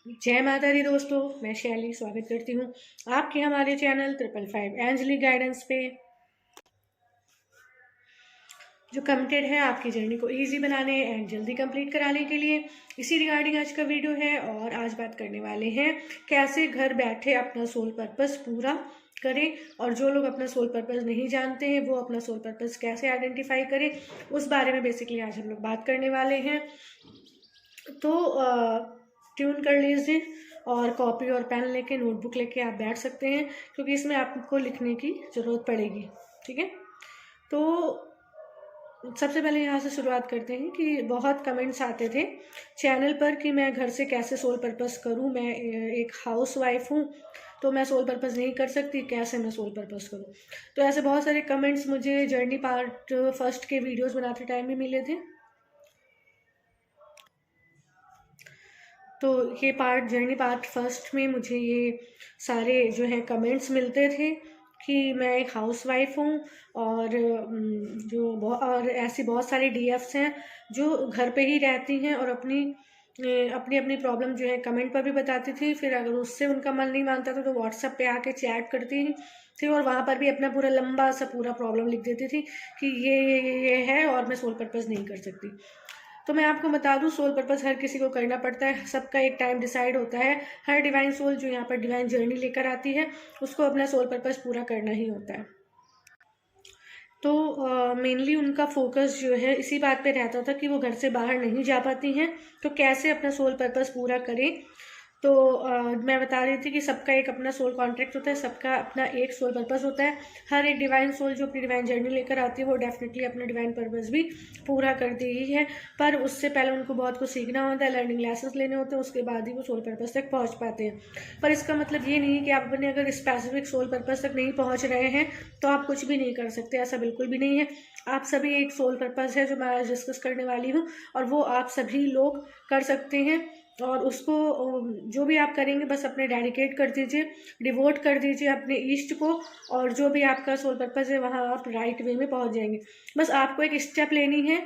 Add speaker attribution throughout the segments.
Speaker 1: जय माता दी दोस्तों, मैं शैली स्वागत करती हूँ आपके हमारे चैनल 555 एंजलिक गाइडेंस पे, जो कमिटेड है आपकी जर्नी को इजी बनाने एंड जल्दी कंप्लीट कराने के लिए। इसी रिगार्डिंग आज का वीडियो है और आज बात करने वाले हैं कैसे घर बैठे अपना सोल पर्पस पूरा करें, और जो लोग अपना सोल पर्पस नहीं जानते हैं वो अपना सोल पर्पस कैसे आइडेंटिफाई करें, उस बारे में बेसिकली आज हम लोग बात करने वाले हैं। तो ट्यून कर लीजिए और कॉपी और पेन लेके नोटबुक लेके आप बैठ सकते हैं, क्योंकि इसमें आपको लिखने की ज़रूरत पड़ेगी। ठीक है, तो सबसे पहले यहाँ से शुरुआत करते हैं कि बहुत कमेंट्स आते थे चैनल पर कि मैं घर से कैसे सोल पर्पस करूँ, मैं एक हाउस वाइफ हूँ तो मैं सोल पर्पस नहीं कर सकती, कैसे मैं सोल पर्पस करूँ। तो ऐसे बहुत सारे कमेंट्स मुझे जर्नी पार्ट फर्स्ट के वीडियोस बनाते टाइम भी मिले थे। तो ये जर्नी पार्ट फर्स्ट में मुझे ये सारे जो है कमेंट्स मिलते थे कि मैं एक हाउस वाइफ हूँ और और ऐसी बहुत सारी डीएफ्स हैं जो घर पे ही रहती हैं और अपनी अपनी प्रॉब्लम जो है कमेंट पर भी बताती थी। फिर अगर उससे उनका मन नहीं मानता था तो व्हाट्सएप पे आके चैट करती थी और वहाँ पर भी अपना पूरा लंबा सा पूरा प्रॉब्लम लिख देती थी कि ये है और मैं सोल पर्पस नहीं कर सकती। तो मैं आपको बता दूं, सोल पर्पस हर किसी को करना पड़ता है, सबका एक टाइम डिसाइड होता है। हर डिवाइन सोल जो यहाँ पर डिवाइन जर्नी लेकर आती है उसको अपना सोल पर्पस पूरा करना ही होता है। तो मेनली उनका फोकस जो है इसी बात पे रहता था कि वो घर से बाहर नहीं जा पाती हैं, तो कैसे अपना सोल पर्पस पूरा करें। तो मैं बता रही थी कि सबका एक अपना सोल कॉन्ट्रैक्ट होता है, सबका अपना एक सोल पर्पस होता है। हर एक डिवाइन सोल जो अपनी डिवाइन जर्नी लेकर आती है वो डेफिनेटली अपना डिवाइन पर्पस भी पूरा करती ही है, पर उससे पहले उनको बहुत कुछ सीखना होता है, लर्निंग लेसन्स लेने होते हैं, उसके बाद ही वो सोल पर्पस तक पहुँच पाते हैं। पर इसका मतलब ये नहीं है कि आप अपने अगर स्पेसिफिक सोल पर्पस तक नहीं पहुँच रहे हैं तो आप कुछ भी नहीं कर सकते, ऐसा बिल्कुल भी नहीं है। आप सभी एक सोल पर्पस है जो मैं आज डिस्कस करने वाली हूँ और वो आप सभी लोग कर सकते हैं, और उसको जो भी आप करेंगे बस अपने डेडिकेट कर दीजिए, डिवोट कर दीजिए अपने ईष्ट को, और जो भी आपका सोल पर्पस है वहाँ आप राइट वे में पहुँच जाएंगे। बस आपको एक स्टेप लेनी है,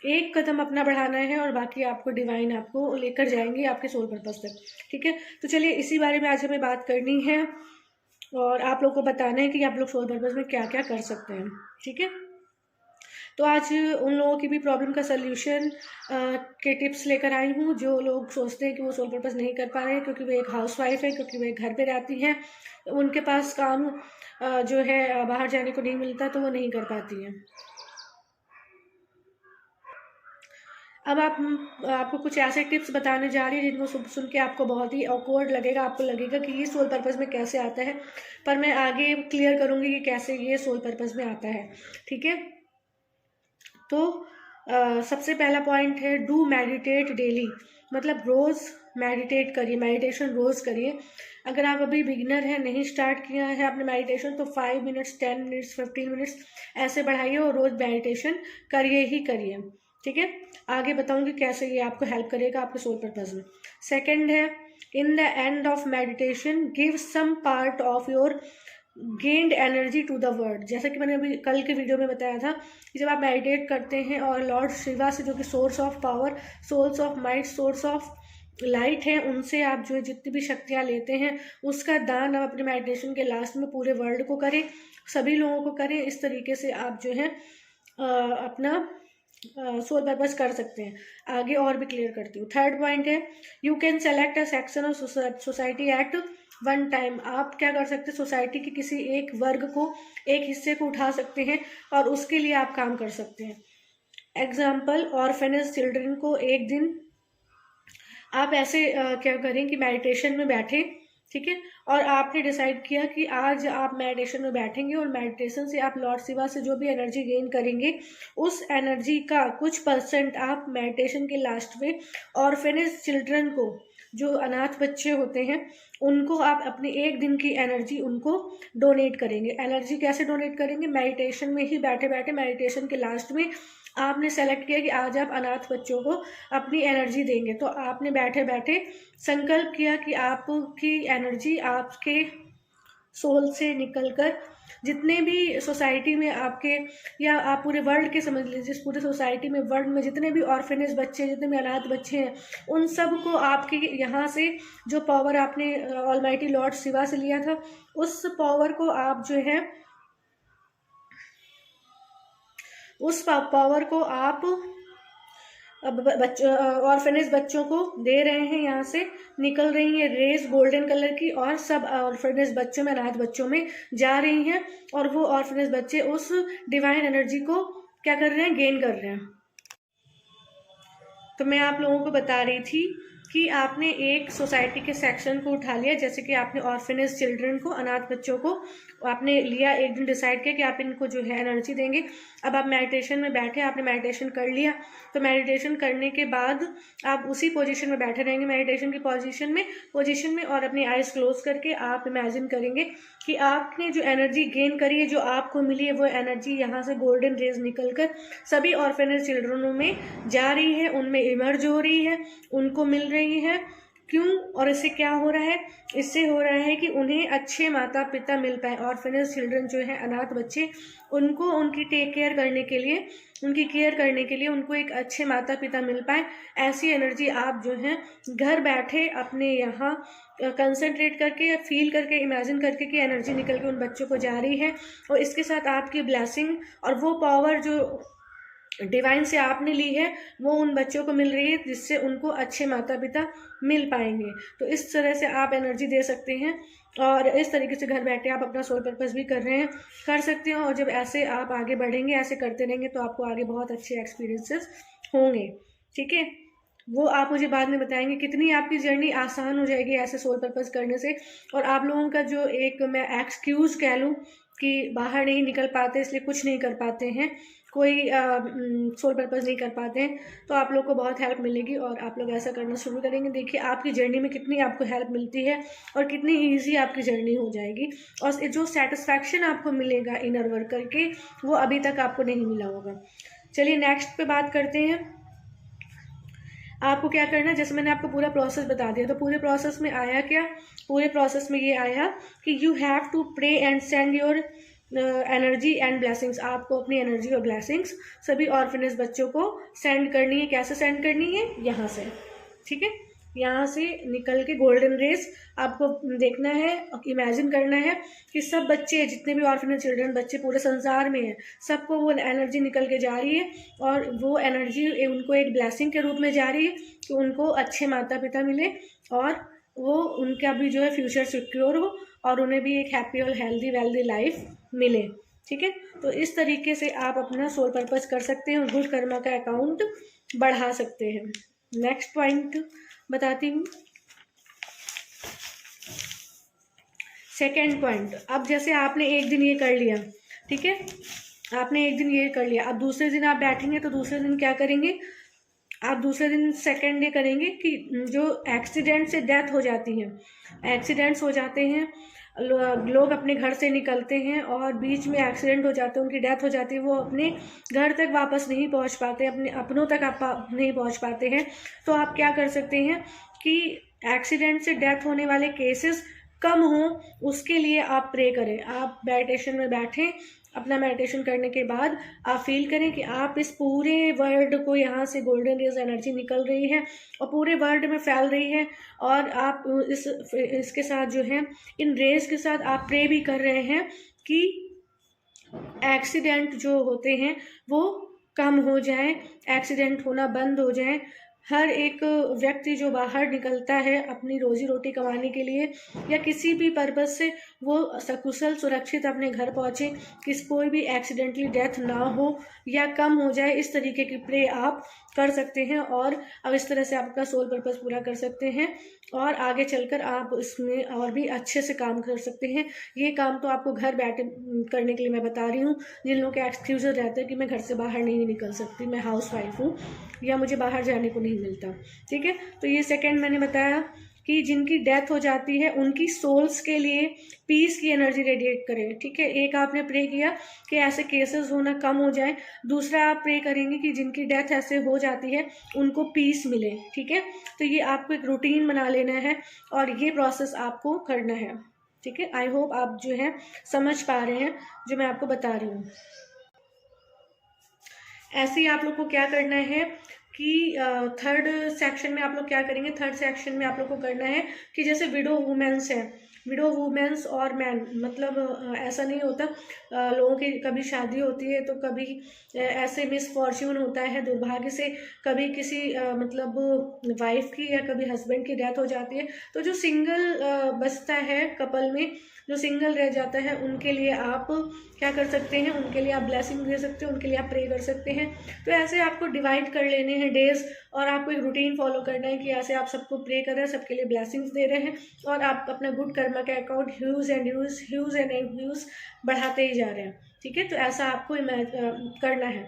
Speaker 1: एक कदम अपना बढ़ाना है और बाकी आपको डिवाइन आपको लेकर जाएंगे आपके सोल पर्पस तक। ठीक है, तो चलिए इसी बारे में आज हमें बात करनी है और आप लोग को बताना है कि आप लोग सोल पर्पस में क्या क्या कर सकते हैं। ठीक है, तो आज उन लोगों की भी प्रॉब्लम का सल्यूशन के टिप्स लेकर आई हूँ जो लोग सोचते हैं कि वो सोल पर्पस नहीं कर पा रहे हैं क्योंकि वो एक हाउस वाइफ है, क्योंकि वो एक घर पे रहती हैं, उनके पास काम जो है बाहर जाने को नहीं मिलता तो वो नहीं कर पाती हैं। अब आपको कुछ ऐसे टिप्स बताने जा रही है जिनको सुन के आपको बहुत ही ऑकवर्ड लगेगा, आपको लगेगा कि ये सोल पर्पस में कैसे आता है, पर मैं आगे क्लियर करूँगी कि कैसे ये सोल पर्पस में आता है। ठीक है, तो सबसे पहला पॉइंट है डू मेडिटेट डेली, मतलब रोज़ मेडिटेट करिए, मेडिटेशन रोज़ करिए। अगर आप अभी बिगिनर हैं, नहीं स्टार्ट किया है आपने मेडिटेशन, तो 5 मिनट्स 10 मिनट्स 15 मिनट्स ऐसे बढ़ाइए और रोज़ मेडिटेशन करिए ही करिए। ठीक है, आगे बताऊंगी कैसे ये आपको हेल्प करेगा आपके सोल पर्पस में। सेकेंड है in the end of meditation give some part of your gained energy to the world. जैसा कि मैंने अभी कल के वीडियो में बताया था कि जब आप मेडिटेट करते हैं और लॉर्ड शिवा से, जो कि source of power, source of might, source of light है, उनसे आप जो है जितनी भी शक्तियाँ लेते हैं उसका दान आप अपने मेडिटेशन के लास्ट में पूरे वर्ल्ड को करें, सभी लोगों को करें। इस तरीके से आप जो है अपना सोल पर्पस कर सकते हैं। आगे और भी क्लियर करती हूँ। थर्ड पॉइंट है you can select a section of society at one time. आप क्या कर सकते हैं, सोसाइटी के किसी एक वर्ग को, एक हिस्से को उठा सकते हैं और उसके लिए आप काम कर सकते हैं। एग्जाम्पल, ऑर्फेनेज चिल्ड्रन को एक दिन आप ऐसे क्या करें कि मेडिटेशन में बैठे, ठीक है, और आपने डिसाइड किया कि आज आप मेडिटेशन में बैठेंगे और मेडिटेशन से आप लॉर्ड शिवा से जो भी एनर्जी गेन करेंगे उस एनर्जी का कुछ परसेंट आप मेडिटेशन के लास्ट में ऑर्फेनेज चिल्ड्रन को, जो अनाथ बच्चे होते हैं, उनको आप अपनी एक दिन की एनर्जी उनको डोनेट करेंगे। एनर्जी कैसे डोनेट करेंगे, मेडिटेशन में ही बैठे बैठे, मेडिटेशन के लास्ट में आपने सेलेक्ट किया कि आज आप अनाथ बच्चों को अपनी एनर्जी देंगे, तो आपने बैठे बैठे संकल्प किया कि आपकी एनर्जी आपके सोल से निकलकर जितने भी सोसाइटी में आपके, या आप पूरे वर्ल्ड के समझ लीजिए, पूरे सोसाइटी में, वर्ल्ड में जितने भी ऑर्फेनेज बच्चे, जितने भी अनाथ बच्चे हैं, उन सब को आपके यहाँ से जो पावर आपने ऑलमाइटी लॉर्ड शिवा से लिया था, उस पावर को आप जो है, उस पावर को आप ऑर्फेनेज बच्चों को दे रहे हैं। यहाँ से निकल रही है रेज गोल्डन कलर की, और सब ऑर्फेनेज बच्चों में, अनाथ बच्चों में जा रही हैं, और वो ऑर्फेनेज बच्चे उस डिवाइन एनर्जी को क्या कर रहे हैं, गेन कर रहे हैं। तो मैं आप लोगों को बता रही थी कि आपने एक सोसाइटी के सेक्शन को उठा लिया, जैसे कि आपने ऑर्फेनेज चिल्ड्रन को, अनाथ बच्चों को आपने लिया, एक दिन डिसाइड किया कि आप इनको जो है एनर्जी देंगे। अब आप मेडिटेशन में बैठे, आपने मेडिटेशन कर लिया, तो मेडिटेशन करने के बाद आप उसी पोजीशन में बैठे रहेंगे, मेडिटेशन की पोजीशन में, और अपनी आइज क्लोज करके आप इमेजिन करेंगे कि आपने जो एनर्जी गेन करी है, जो आपको मिली है, वो एनर्जी यहाँ से गोल्डन रेज निकलकर सभी ऑर्फेनेज चिल्ड्रनों में जा रही है, उनमें इमर्ज हो रही है, उनको मिल रही है। क्यों? और इससे क्या हो रहा है? इससे हो रहा है कि उन्हें अच्छे माता पिता मिल पाए। ऑर्फेनेज चिल्ड्रन जो है, अनाथ बच्चे, उनको उनकी टेक केयर करने के लिए, उनकी केयर करने के लिए उनको एक अच्छे माता पिता मिल पाए, ऐसी एनर्जी आप जो है घर बैठे अपने यहाँ कंसंट्रेट करके, फील करके, इमेजिन करके कि एनर्जी निकल के उन बच्चों को जा रही है, और इसके साथ आपकी ब्लेसिंग और वो पावर जो डिवाइन से आपने ली है, वो उन बच्चों को मिल रही है, जिससे उनको अच्छे माता पिता मिल पाएंगे। तो इस तरह से आप एनर्जी दे सकते हैं, और इस तरीके से घर बैठे आप अपना सोल पर्पस भी कर रहे हैं, कर सकते हो। और जब ऐसे आप आगे बढ़ेंगे, ऐसे करते रहेंगे, तो आपको आगे बहुत अच्छे एक्सपीरियंसेस होंगे। ठीक है, वो आप मुझे बाद में बताएंगे कितनी आपकी जर्नी आसान हो जाएगी ऐसे सोल पर्पस करने से। और आप लोगों का जो एक मैं एक्सक्यूज कह लूँ कि बाहर नहीं निकल पाते, इसलिए कुछ नहीं कर पाते हैं, कोई सोल पर्पस नहीं कर पाते हैं, तो आप लोग को बहुत हेल्प मिलेगी, और आप लोग ऐसा करना शुरू करेंगे। देखिए आपकी जर्नी में कितनी आपको हेल्प मिलती है, और कितनी ईजी आपकी जर्नी हो जाएगी, और जो सेटिस्फैक्शन आपको मिलेगा इनर वर्क करके, वो अभी तक आपको नहीं मिला होगा। चलिए नेक्स्ट पे बात करते हैं। आपको क्या करना है, जैसे मैंने आपको पूरा प्रोसेस बता दिया, तो पूरे प्रोसेस में आया क्या? पूरे प्रोसेस में ये आया कि you have to pray and send your energy and blessings. आपको अपनी एनर्जी और ब्लेसिंग्स सभी ऑर्फेनेज बच्चों को सेंड करनी है। कैसे सेंड करनी है? यहाँ से, ठीक है, यहाँ से निकल के गोल्डन रेस आपको देखना है, इमेजिन करना है कि सब बच्चे, जितने भी ऑर्फेनेज चिल्ड्रन बच्चे पूरे संसार में हैं, सबको वो एनर्जी निकल के जा रही है, और वो एनर्जी उनको एक ब्लेसिंग के रूप में जा रही है कि उनको अच्छे माता पिता मिले, और वो उनका भी जो है फ्यूचर सिक्योर हो, और उन्हें भी एक हैप्पी और हेल्दी वेल्दी लाइफ मिले। ठीक है, तो इस तरीके से आप अपना सोल पर्पस कर सकते हैं, और गुड कर्मा का अकाउंट बढ़ा सकते हैं। नेक्स्ट पॉइंट बताती हूँ, सेकेंड पॉइंट। अब जैसे आपने एक दिन ये कर लिया, ठीक है, आपने एक दिन ये कर लिया, अब दूसरे दिन आप बैठेंगे, तो दूसरे दिन क्या करेंगे? आप दूसरे दिन सेकेंड डे करेंगे कि जो एक्सीडेंट से डेथ हो जाती है, एक्सीडेंट्स हो जाते हैं, लोग अपने घर से निकलते हैं और बीच में एक्सीडेंट हो जाते हैं, उनकी डेथ हो जाती है, वो अपने घर तक वापस नहीं पहुंच पाते, अपने अपनों तक आप नहीं पहुंच पाते हैं। तो आप क्या कर सकते हैं कि एक्सीडेंट से डेथ होने वाले केसेस कम हो, उसके लिए आप प्रे करें। आप मेडिटेशन में बैठें, अपना मेडिटेशन करने के बाद आप फील करें कि आप इस पूरे वर्ल्ड को, यहाँ से गोल्डन रेज एनर्जी निकल रही है और पूरे वर्ल्ड में फैल रही है, और आप इसके साथ जो है, इन रेज के साथ आप प्रे भी कर रहे हैं कि एक्सीडेंट जो होते हैं वो कम हो जाए, एक्सीडेंट होना बंद हो जाए। हर एक व्यक्ति जो बाहर निकलता है अपनी रोजी रोटी कमाने के लिए या किसी भी पर्पज़ से, वो सकुशल सुरक्षित अपने घर पहुँचे, कोई भी एक्सीडेंटली डेथ ना हो या कम हो जाए, इस तरीके की प्रे आप कर सकते हैं। और अब इस तरह से आपका सोल पर्पस पूरा कर सकते हैं, और आगे चलकर आप इसमें और भी अच्छे से काम कर सकते हैं। ये काम तो आपको घर बैठे करने के लिए मैं बता रही हूँ। जिन लोगों के एक्सक्यूज़ रहते हैं कि मैं घर से बाहर नहीं निकल सकती, मैं हाउस वाइफ हूँ, या मुझे बाहर जाने को नहीं मिलता, ठीक है, तो ये सेकंड मैंने बताया कि जिनकी डेथ हो जाती है उनकी सोल्स के लिए पीस की एनर्जी रेडिएट करें। ठीक है, एक आपने प्रे किया कि ऐसे केसेस होना कम हो जाए, दूसरा आप प्रे करेंगे कि जिनकी डेथ ऐसे हो जाती है उनको पीस मिले। ठीक है, तो ये आपको एक रूटीन बना लेना है और ये प्रोसेस आपको करना है। ठीक है, आई होप आप जो है समझ पा रहे हैं जो मैं आपको बता रही हूँ। ऐसे ही आप लोग को क्या करना है कि थर्ड सेक्शन में आप लोग क्या करेंगे, थर्ड सेक्शन में आप लोग को करना है कि जैसे विडो वुमेन्स है, विडो वुमेन्स और मैन, मतलब ऐसा नहीं होता, लोगों की कभी शादी होती है तो कभी ऐसे मिसफॉर्च्यून होता है, दुर्भाग्य से कभी किसी मतलब वाइफ की या कभी हस्बैंड की डेथ हो जाती है, तो जो सिंगल बचता है कपल में, जो सिंगल रह जाता है, उनके लिए आप क्या कर सकते हैं, उनके लिए आप ब्लेसिंग दे सकते हैं, उनके लिए आप प्रे कर सकते हैं। तो ऐसे आपको डिवाइड कर लेने हैं डेज, और आपको एक रूटीन फॉलो करना है कि ऐसे आप सबको प्रे कर रहे हैं, सबके लिए ब्लेसिंग्स दे रहे हैं, और आप अपना गुड कर्मा का अकाउंट ह्यूज एंड ह्यूज बढ़ाते ही जा रहे हैं। ठीक है, तो ऐसा आपको करना है।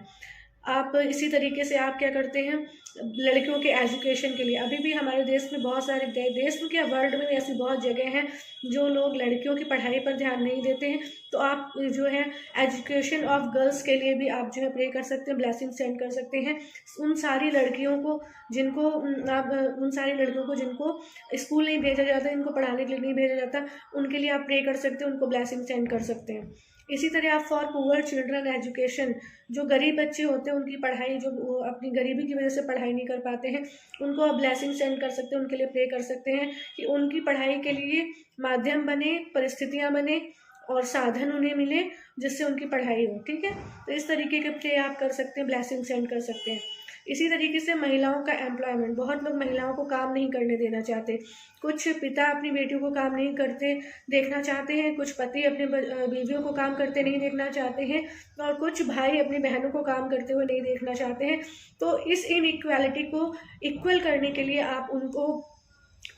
Speaker 1: आप इसी तरीके से आप क्या करते हैं, लड़कियों के एजुकेशन के लिए, अभी भी हमारे देश में बहुत सारे देश में क्या वर्ल्ड में ऐसी बहुत जगह हैं जो लोग लड़कियों की पढ़ाई पर ध्यान नहीं देते हैं, तो आप जो है एजुकेशन ऑफ गर्ल्स के लिए भी आप जो है प्रे कर सकते हैं, ब्लेसिंग सेंड कर सकते हैं। उन सारी लड़कियों को जिनको आप उन सारी लड़कियों को जिनको स्कूल नहीं भेजा जाता, इनको पढ़ाने के लिए नहीं भेजा जाता, उनके लिए आप प्रे कर सकते हैं, उनको ब्लेसिंग सेंड कर सकते हैं। इसी तरह आप फॉर पुअर चिल्ड्रन एजुकेशन, जो गरीब बच्चे होते हैं उनकी पढ़ाई, जो अपनी गरीबी की वजह से पढ़ाई नहीं कर पाते हैं, उनको आप ब्लेसिंग सेंड कर सकते हैं, उनके लिए प्रे कर सकते हैं कि उनकी पढ़ाई के लिए माध्यम बने, परिस्थितियां बने और साधन उन्हें मिले जिससे उनकी पढ़ाई हो। ठीक है, तो इस तरीके के प्रे आप कर सकते हैं, ब्लेसिंग सेंड कर सकते हैं। इसी तरीके से महिलाओं का एम्प्लॉयमेंट, बहुत लोग महिलाओं को काम नहीं करने देना चाहते, कुछ पिता अपनी बेटियों को काम नहीं करते देखना चाहते हैं, कुछ पति अपने बीवियों को काम करते नहीं देखना चाहते हैं, और कुछ भाई अपनी बहनों को काम करते हुए नहीं देखना चाहते हैं। तो इस इनइक्वालिटी को इक्वल करने के लिए आप उनको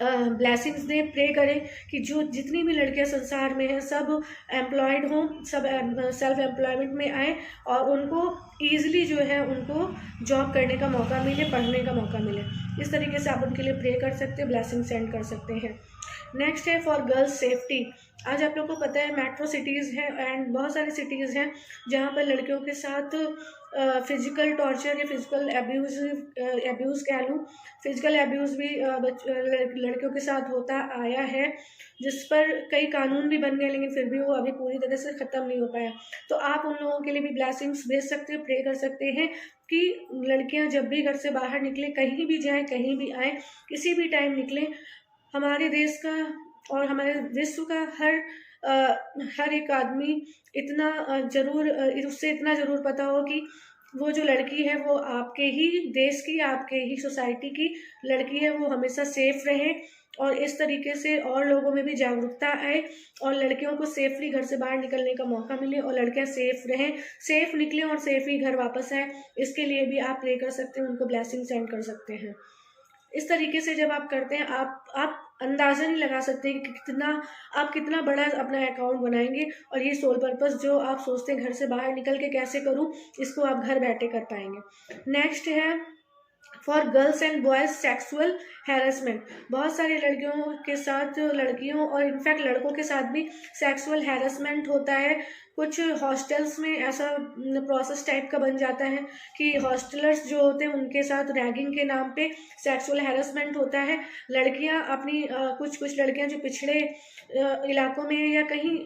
Speaker 1: ब्लेसिंग्स दें, प्रे करें कि जो जितनी भी लड़कियां संसार में हैं सब एम्प्लॉयड हों, सब सेल्फ एम्प्लॉयमेंट में आए, और उनको ईजिली जो है उनको जॉब करने का मौका मिले, पढ़ने का मौका मिले। इस तरीके से आप उनके लिए प्रे कर सकते हैं, ब्लेसिंग सेंड कर सकते हैं। नेक्स्ट है फॉर गर्ल्स सेफ्टी। आज आप लोग को पता है मेट्रो सिटीज़ हैं एंड बहुत सारी सिटीज़ हैं जहाँ पर लड़कियों के साथ फिजिकल टॉर्चर या फिजिकल एब्यूज़ कह लूँ, फिजिकल एब्यूज़ भी लड़कियों के साथ होता आया है, जिस पर कई कानून भी बन गए, लेकिन फिर भी वो अभी पूरी तरह से ख़त्म नहीं हो पाया। तो आप उन लोगों के लिए भी ब्लेसिंग्स भेज सकते हैं, प्रे कर सकते हैं कि लड़कियां जब भी घर से बाहर निकले, कहीं भी जाएं, कहीं भी आए, किसी भी टाइम निकलें, हमारे देश का और हमारे विश्व का हर एक आदमी इतना जरूर उससे इतना ज़रूर पता हो कि वो जो लड़की है वो आपके ही देश की, आपके ही सोसाइटी की लड़की है, वो हमेशा सेफ रहे, और इस तरीके से और लोगों में भी जागरूकता आए, और लड़कियों को सेफली घर से बाहर निकलने का मौका मिले, और लड़कियां सेफ रहें, सेफ निकलें और सेफ ही घर वापस आए। इसके लिए भी आप प्रे कर सकते हैं, उनको ब्लेसिंग सेंड कर सकते हैं। इस तरीके से जब आप करते हैं, आप अंदाज़ा नहीं लगा सकते कि आप कितना बड़ा अपना अकाउंट बनाएंगे, और ये सोल पर्पस जो आप सोचते हैं घर से बाहर निकल के कैसे करूं, इसको आप घर बैठे कर पाएंगे। नेक्स्ट है for girls and boys sexual harassment. बहुत सारी लड़कियों के साथ, लड़कियों और इनफैक्ट लड़कों के साथ भी सेक्सुअल हैरेसमेंट होता है। कुछ हॉस्टल्स में ऐसा प्रोसेस टाइप का बन जाता है कि हॉस्टलर्स जो होते हैं उनके साथ रैगिंग के नाम पे सेक्सुअल हैरेसमेंट होता है। लड़कियां अपनी कुछ लड़कियां जो पिछड़े इलाकों में या कहीं,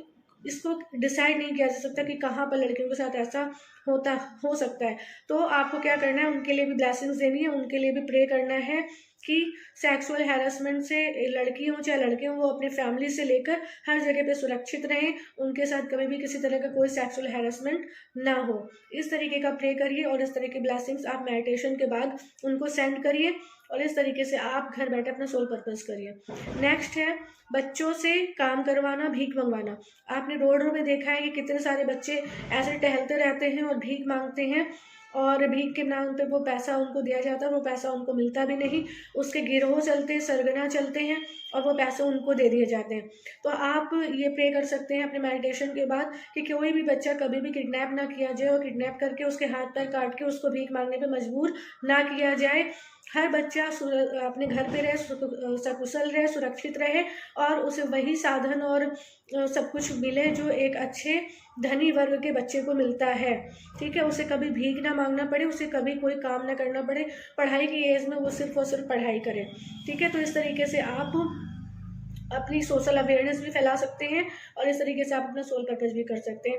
Speaker 1: इसको डिसाइड नहीं किया जा सकता कि कहाँ पर लड़कियों के साथ ऐसा हो सकता है, तो आपको क्या करना है, उनके लिए भी ब्लेसिंग्स देनी है, उनके लिए भी प्रे करना है कि सेक्सुअल हैरेसमेंट से लड़की हो चाहे लड़के हों, वो अपने फैमिली से लेकर हर जगह पे सुरक्षित रहें, उनके साथ कभी भी किसी तरह का कोई सेक्सुअल हैरेसमेंट ना हो। इस तरीके का प्रे करिए, और इस तरह की ब्लेसिंग्स आप मेडिटेशन के बाद उनको सेंड करिए, और इस तरीके से आप घर बैठे अपना सोल पर्पस करिए। नेक्स्ट है बच्चों से काम करवाना, भीख मंगवाना। आपने रोड में देखा है कि कितने सारे बच्चे ऐसे टहलते रहते हैं और भीख मांगते हैं, और भीख के नाम पे वो पैसा उनको दिया जाता है, वो पैसा उनको मिलता भी नहीं, उसके गिरोह चलते हैं, सरगना चलते हैं, और वो पैसे उनको दे दिए जाते हैं। तो आप ये प्रे कर सकते हैं अपने मेडिटेशन के बाद कि कोई भी बच्चा कभी भी किडनैप ना किया जाए, और किडनैप करके उसके हाथ पैर काट के उसको भीख मांगने पे मजबूर ना किया जाए। हर बच्चा अपने घर पे रहे, सकुशल रहे, सुरक्षित रहे, और उसे वही साधन और सब कुछ मिले जो एक अच्छे धनी वर्ग के बच्चे को मिलता है। ठीक है, उसे कभी भीख ना मांगना पड़े, उसे कभी कोई काम ना करना पड़े, पढ़ाई की एज में वो सिर्फ और सिर्फ पढ़ाई करे। ठीक है, तो इस तरीके से आप अपनी सोशल अवेयरनेस भी फैला सकते हैं और इस तरीके से आप अपना सोल पर्पस भी कर सकते हैं।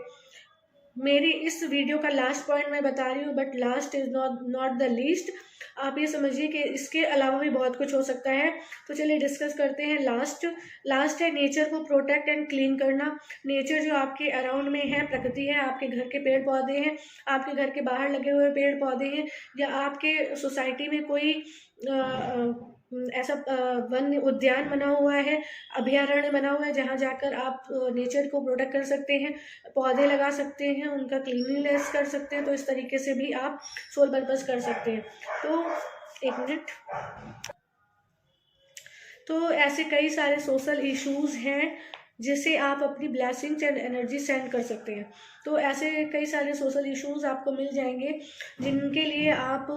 Speaker 1: मेरी इस वीडियो का लास्ट पॉइंट मैं बता रही हूँ, but last is not the least. आप ये समझिए कि इसके अलावा भी बहुत कुछ हो सकता है। तो चलिए डिस्कस करते हैं। लास्ट है नेचर को प्रोटेक्ट एंड क्लीन करना। नेचर जो आपके अराउंड में है, प्रकृति है, आपके घर के पेड़ पौधे हैं, आपके घर के बाहर लगे हुए पेड़ पौधे हैं, या आपके सोसाइटी में कोई ऐसा वन उद्यान बना हुआ है, अभयारण्य बना हुआ है, जहाँ जाकर आप नेचर को प्रोटेक्ट कर सकते हैं, पौधे लगा सकते हैं, उनका क्लीनलीनेस कर सकते हैं। तो इस तरीके से भी आप सोल पर्पस कर सकते हैं। तो एक मिनट। तो ऐसे कई सारे सोशल इश्यूज हैं जिससे आप अपनी ब्लेसिंग्स एंड एनर्जी सेंड कर सकते हैं। तो ऐसे कई सारे सोशल इश्यूज आपको मिल जाएंगे जिनके लिए आप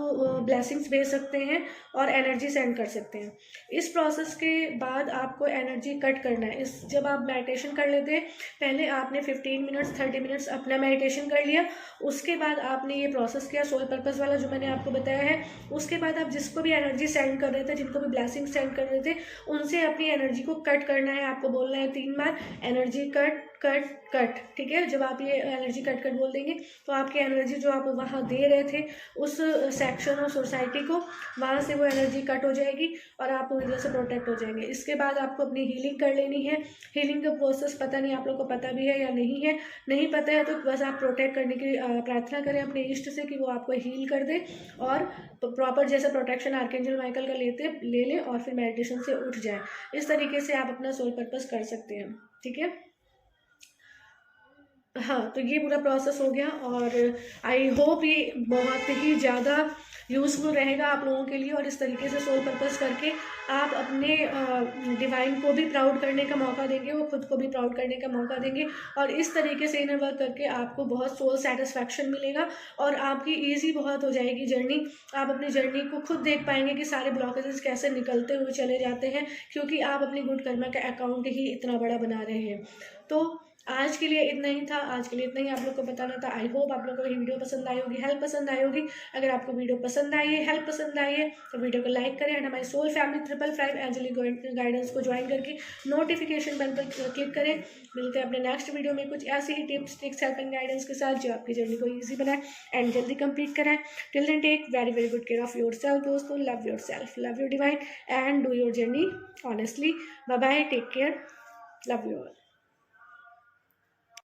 Speaker 1: ब्लेसिंग्स भेज सकते हैं और एनर्जी सेंड कर सकते हैं। इस प्रोसेस के बाद आपको एनर्जी कट करना है। जब आप मेडिटेशन कर लेते हैं, पहले आपने 15 मिनट्स 30 मिनट्स अपना मेडिटेशन कर लिया, उसके बाद आपने ये प्रोसेस किया सोल पर्पस वाला जो मैंने आपको बताया है। उसके बाद आप जिसको भी एनर्जी सेंड कर रहे थे, जिनको भी ब्लेसिंग सेंड कर रहे थे, उनसे अपनी एनर्जी को कट करना है। आपको बोलना है 3 बार एनर्जी कट कट कट। ठीक है, जब आप ये एनर्जी कट कट बोल देंगे तो आपकी एनर्जी जो आप वहाँ दे रहे थे उस सेक्शन और सोसाइटी को, वहाँ से वो एनर्जी कट हो जाएगी और आप पूरी तरह से प्रोटेक्ट हो जाएंगे। इसके बाद आपको अपनी हीलिंग कर लेनी है। हीलिंग का प्रोसेस पता नहीं आप लोग को पता भी है या नहीं है। नहीं पता है तो बस आप प्रोटेक्ट करने की प्रार्थना करें अपने इष्ट से कि वो आपको हील कर दे और प्रॉपर जैसे प्रोटेक्शन आर्कएंजल माइकल का ले लें और फिर मेडिटेशन से उठ जाए। इस तरीके से आप अपना सोल पर्पस कर सकते हैं। ठीक है, हाँ, तो ये पूरा प्रोसेस हो गया और आई होप ये बहुत ही ज़्यादा यूज़फुल रहेगा आप लोगों के लिए। और इस तरीके से सोल पर्पस करके आप अपने डिवाइन को भी प्राउड करने का मौका देंगे, वो खुद को भी प्राउड करने का मौका देंगे। और इस तरीके से इनर वर्क करके आपको बहुत सोल सेटिस्फैक्शन मिलेगा और आपकी ईजी बहुत हो जाएगी जर्नी। आप अपनी जर्नी को खुद देख पाएंगे कि सारे ब्लॉकेजेस कैसे निकलते हुए चले जाते हैं, क्योंकि आप अपनी गुड कर्मा का अकाउंट ही इतना बड़ा बना रहे हैं। तो आज के लिए इतना ही था, आज के लिए इतना ही आप लोग को बताना था। आई होप आप लोगों को ये वीडियो पसंद आई होगी, हेल्प पसंद आई होगी। अगर आपको वीडियो पसंद आई है, हेल्प पसंद आई है, तो वीडियो को लाइक करें एंड हमारी सोल फैमिली 555 एंजेलिक गाइडेंस को ज्वाइन करके नोटिफिकेशन बेल पर क्लिक करें। मिलते हैं अपने नेक्स्ट वीडियो में कुछ ऐसी ही tips tricks help and guidance के साथ जो आपकी जर्नी को ईजी बनाए एंड जल्दी कंप्लीट कराएं। Till then take very very good care of yourself दोस्तों। Love yourself, love your divine and do your journey honestly. Bye bye, take care, love you all.